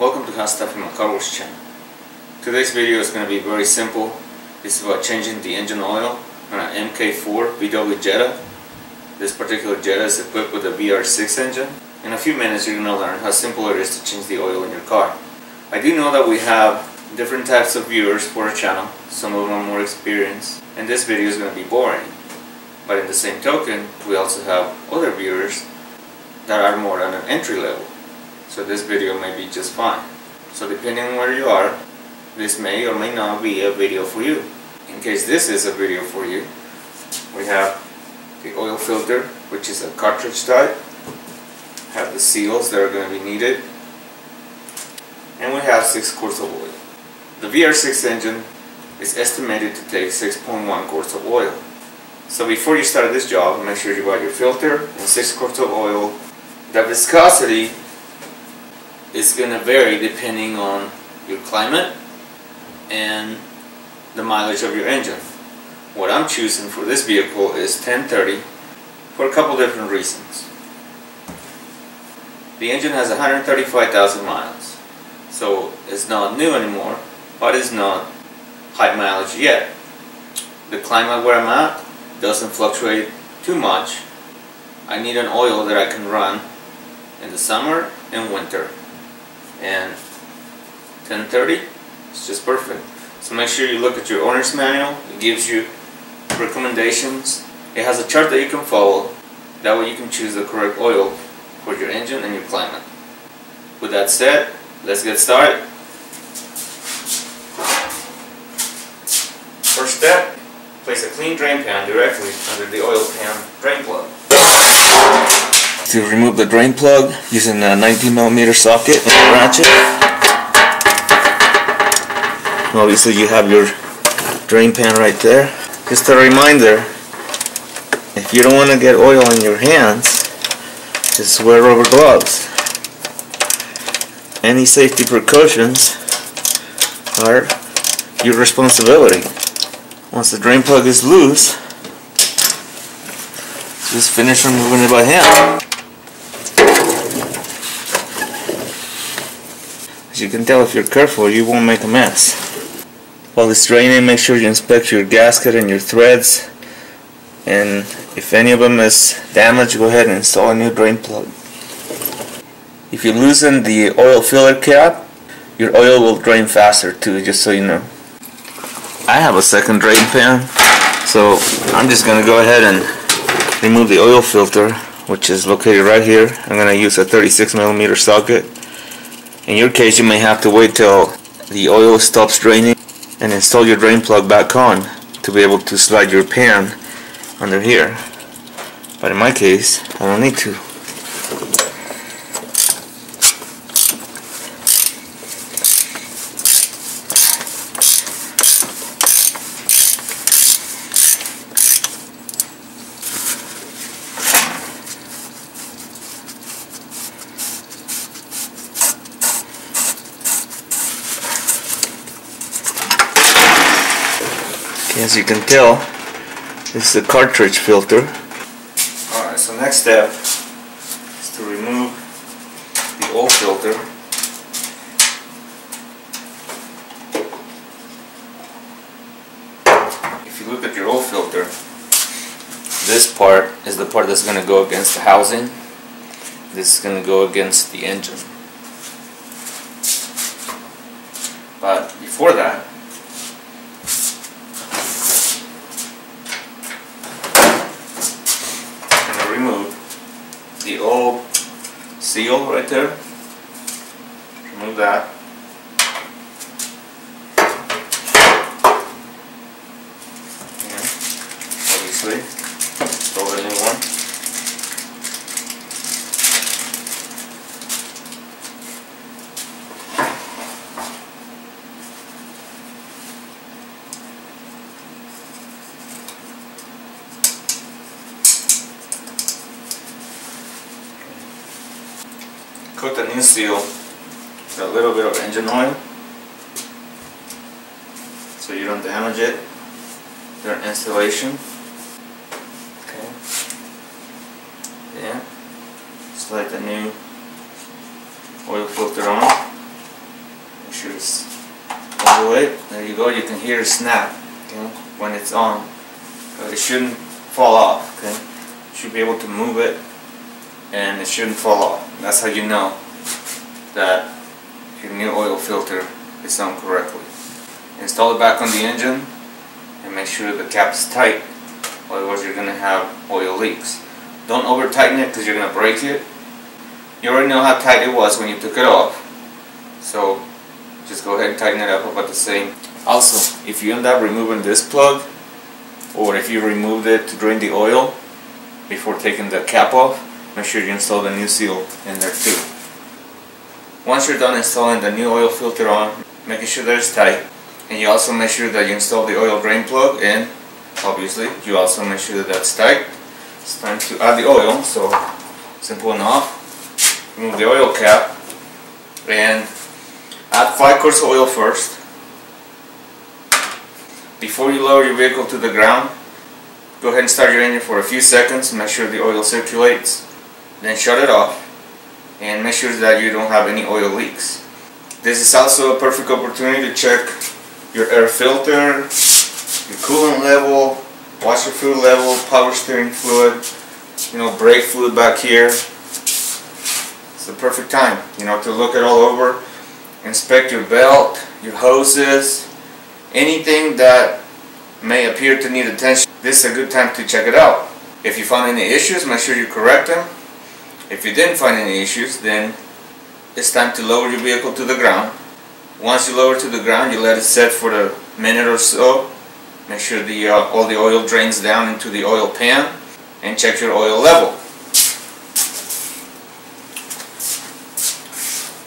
Welcome to Howstuffinmycarworks channel. Today's video is going to be very simple. It's about changing the engine oil on an MK4 VW Jetta. This particular Jetta is equipped with a VR6 engine. In a few minutes you're going to learn how simple it is to change the oil in your car. I do know that we have different types of viewers for our channel. Some of them are more experienced, and this video is going to be boring. But in the same token, we also have other viewers that are more on an entry level. So this video may be just fine. So depending on where you are, this may or may not be a video for you. In case this is a video for you, we have the oil filter, which is a cartridge type. Have the seals that are going to be needed. And we have 6 quarts of oil. The VR6 engine is estimated to take 6.1 quarts of oil. So before you start this job, make sure you buy your filter and 6 quarts of oil. The viscosity is going to vary depending on your climate and the mileage of your engine. What I'm choosing for this vehicle is 1030 for a couple different reasons. The engine has 135,000 miles, so it's not new anymore, but it's not high mileage yet. The climate where I'm at doesn't fluctuate too much. I need an oil that I can run in the summer and winter. And 1030 is just perfect. So make sure you look at your owner's manual. It gives you recommendations. It has a chart that you can follow. That way you can choose the correct oil for your engine and your climate. With that said, let's get started. First step, place a clean drain pan directly under the oil pan drain plug. To remove the drain plug, using a 19mm socket and a ratchet. Obviously you have your drain pan right there. Just a reminder, if you don't want to get oil in your hands, just wear rubber gloves. Any safety precautions are your responsibility. Once the drain plug is loose, just finish removing it by hand. As you can tell, if you're careful, you won't make a mess. While it's draining, make sure you inspect your gasket and your threads, and if any of them is damaged, go ahead and install a new drain plug. If you loosen the oil filler cap, your oil will drain faster too, just so you know. I have a second drain pan, so I'm just going to go ahead and remove the oil filter, which is located right here. I'm going to use a 36mm socket. In your case, you may have to wait till the oil stops draining and install your drain plug back on to be able to slide your pan under here. But in my case, I don't need to. As you can tell, this is the cartridge filter. Alright, so next step is to remove the oil filter. If you look at your oil filter, this part is the part that's going to go against the housing. This is going to go against the engine. But before that, remove the old seal right there. Remove that. And obviously, throw the new one. Coat the new seal with a little bit of engine oil so you don't damage it during installation. Okay. Yeah. Slide the new oil filter on. sure it's all the way. There you go. You can hear it snap, okay, when it's on. It shouldn't fall off. Okay, you should be able to move it, and it shouldn't fall off. That's how you know that your new oil filter is on correctly. Install it back on the engine, and make sure the cap is tight. Otherwise, you're gonna have oil leaks. Don't over tighten it because you're gonna break it. You already know how tight it was when you took it off, so just go ahead and tighten it up about the same. Also, if you end up removing this plug, or if you removed it to drain the oil before taking the cap off, make sure you install the new seal in there too. Once you're done installing the new oil filter on, making sure that it's tight, and you also make sure that you install the oil drain plug in, obviously, you also make sure that that's tight. It's time to add the oil, so simple enough. Remove the oil cap and add 5 quarts of oil first. Before you lower your vehicle to the ground, go ahead and start your engine for a few seconds, make sure the oil circulates, then shut it off, and make sure that you don't have any oil leaks. This is also a perfect opportunity to check your air filter, your coolant level, washer fluid level, power steering fluid, brake fluid back here. It's the perfect time, to look it all over, inspect your belt, your hoses, anything that may appear to need attention. This is a good time to check it out. If you find any issues, make sure you correct them. If you didn't find any issues, then it's time to lower your vehicle to the ground. Once you lower it to the ground, you let it set for a minute or so. Make sure all the oil drains down into the oil pan, and check your oil level.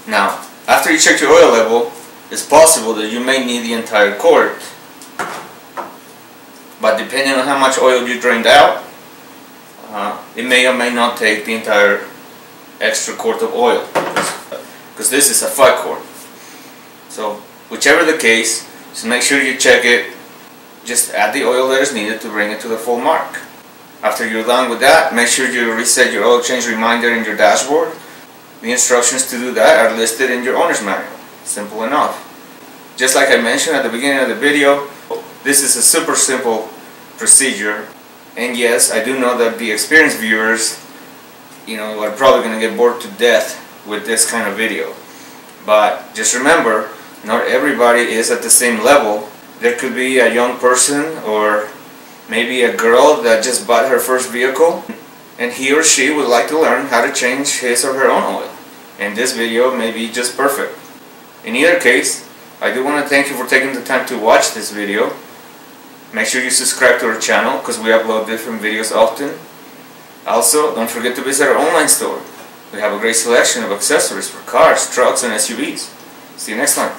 Now, after you check your oil level, it's possible that you may need the entire quart. But depending on how much oil you drained out, it may or may not take the entire extra quart of oil, because this is a 5 quart. So, whichever the case, just make sure you check it. Just add the oil that is needed to bring it to the full mark. After you're done with that, make sure you reset your oil change reminder in your dashboard. The instructions to do that are listed in your owner's manual. Simple enough. Just like I mentioned at the beginning of the video, this is a super simple procedure. And yes, I do know that the experienced viewers, are probably going to get bored to death with this kind of video. But just remember, not everybody is at the same level. There could be a young person or maybe a girl that just bought her first vehicle, and he or she would like to learn how to change his or her own oil. And this video may be just perfect. In either case, I do want to thank you for taking the time to watch this video. Make sure you subscribe to our channel because we upload different videos often. Also, don't forget to visit our online store. We have a great selection of accessories for cars, trucks, and SUVs. See you next time.